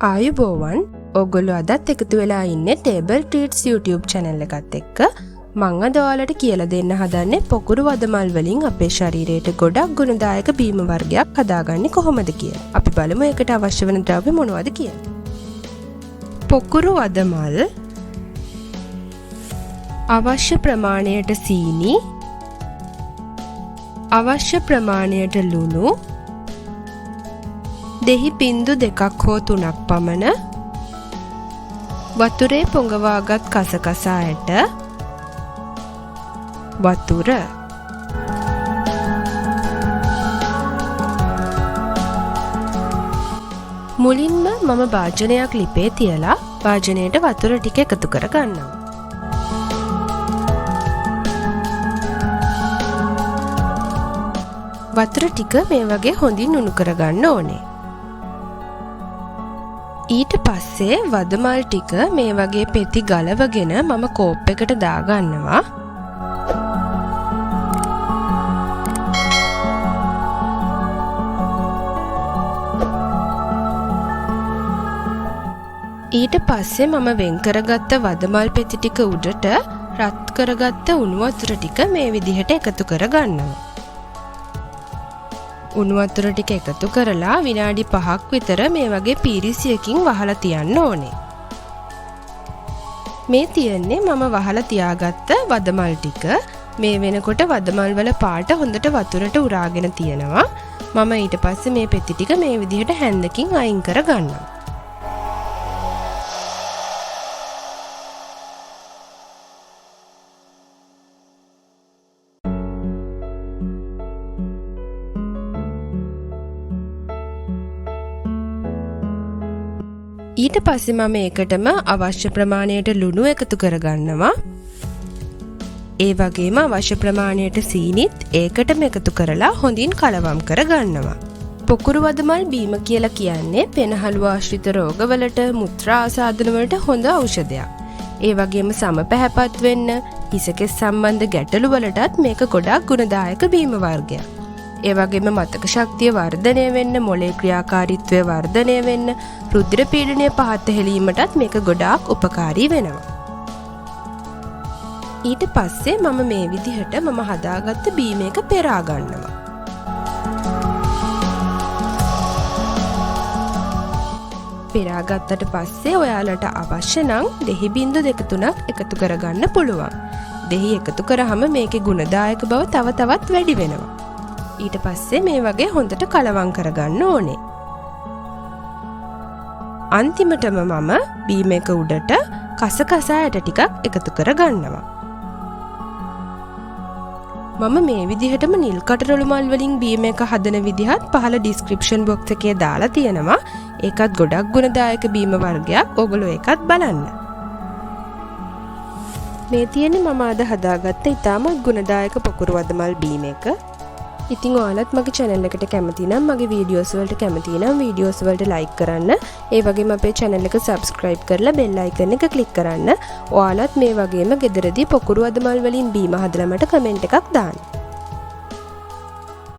ආයුබෝවන් ඔයගොල්ලෝ අදත් එකතු වෙලා ඉන්නේ ටේබල් ට්‍රීට්ස් YouTube channel එකත් එක්ක මම අද ඔයාලට කියලා දෙන්න හදන්නේ පොකුරු වදමල් වලින් අපේ ශරීරයට ගොඩක් ගුණදායක බීම වර්ගයක් හදාගන්නේ කොහොමද කියලා. අපි බලමු ඒකට අවශ්‍ය වෙන ද්‍රව්‍ය මොනවද කියලා. පොකුරු වදමල් අවශ්‍ය ප්‍රමාණයට සීනි අවශ්‍ය ප්‍රමාණයට ලුණු දෙහි බිංදු 2ක් හෝ 3ක් පමණ වතුරේ පොඟවාගත් කසකසා ඇට වතුර මුලින්ම මම භාජනයක් ලිපේ තියලා භාජනයට වතුර ටික එකතු කර ගන්නවා. වතුර ටික මේ වගේ හොඳින් උණු කරගන්න ඕනේ. ඊට පස්සේ වදමල් ටික මේ වගේ පෙති ගලවගෙන මම කෝප් එකට දාගන්නවා. ඊට පස්සේ මම වෙන් කරගත්ත වදමල් පෙති ටික උඩට රත් කරගත්ත උණු වතුර ටික මේ විදිහට එකතු කරගන්නවා. උණු වතුර ටික එකතු කරලා විනාඩි 5ක් විතර මේ වගේ පීරිසියකින් වහලා තියන්න ඕනේ. මේ තියන්නේ මම වහලා තියාගත්ත වදමල් ටික. මේ වෙනකොට වදමල් වල පාට හොඳට වතුරට උරාගෙන තියෙනවා. මම ඊට පස්සේ මේ පෙති ටික මේ විදිහට හැන්දකින් අයින් කර ගන්නවා. ඊට පස්සේ මම ඒකටම අවශ්‍ය ප්‍රමාණයට ලුණු එකතු කරගන්නවා. ඒ වගේම අවශ්‍ය ප්‍රමාණයට සීනිත් ඒකටම එකතු කරලා හොඳින් කලවම් කරගන්නවා. පොකුරු වදමල් බීම කියලා කියන්නේ පෙනහළු ආශ්‍රිත රෝගවලට, මුත්‍රා ආසාදන වලට හොඳ ඖෂධයක්. ඒ වගේම සම පැහැපත් වෙන්න, හිසකෙස් සම්බන්ධ ගැටලු වලටත් මේක ගොඩාක් ගුණදායක බීම වර්ගයක්. ඒ වගේම මතක ශක්තිය වර්ධනය වෙන්න, මොළේ ක්‍රියාකාරීත්වය වර්ධනය වෙන්න, රුධිර පීඩනය පහත හෙලීමටත් මේක ගොඩාක් උපකාරී වෙනවා. ඊට පස්සේ මම මේ විදිහට මම හදාගත්ත බීම එක පෙරා ගන්නවා. පෙරා ගත්තට පස්සේ ඔයාලට අවශ්‍ය නම් දෙහි බිංදු 2-3ක් එකතු කරගන්න පුළුවන්. දෙහි එකතු කරාම මේකේ ගුණදායක බව තව තවත් වැඩි වෙනවා. ඊට පස්සේ මේ වගේ හොඳට කලවම් කරගන්න ඕනේ. අන්තිමටම මම බීම එක උඩට කසකසා ඇට ටිකක් එකතු කරගන්නවා. මම මේ විදිහටම නිල් කටරළු මල් වලින් බීම එක හදන විදිහත් පහළ ඩිස්ක්‍රිප්ෂන් බොක්ස් එකේ දාලා තියෙනවා. ඒකත් ගොඩක් ගුණදායක බීම වර්ගයක්. ඕගොල්ලෝ ඒකත් බලන්න. මේ තියෙන්නේ මම අද හදාගත්ත ඉතාමත් ගුණදායක පොකුරු වදමල් බීම එක. ඉතින් ඔයාලත් මගේ channel එකට කැමති නම්, මගේ videos වලට කැමති නම් videos වලට like කරන්න. ඒ වගේම අපේ channel එක subscribe කරලා bell icon එක click කරන්න. ඔයාලත් මේ වගේම ගෙදරදී පොකුරු වදමල් වලින් බීම හදලා මට comment එකක් දාන්න.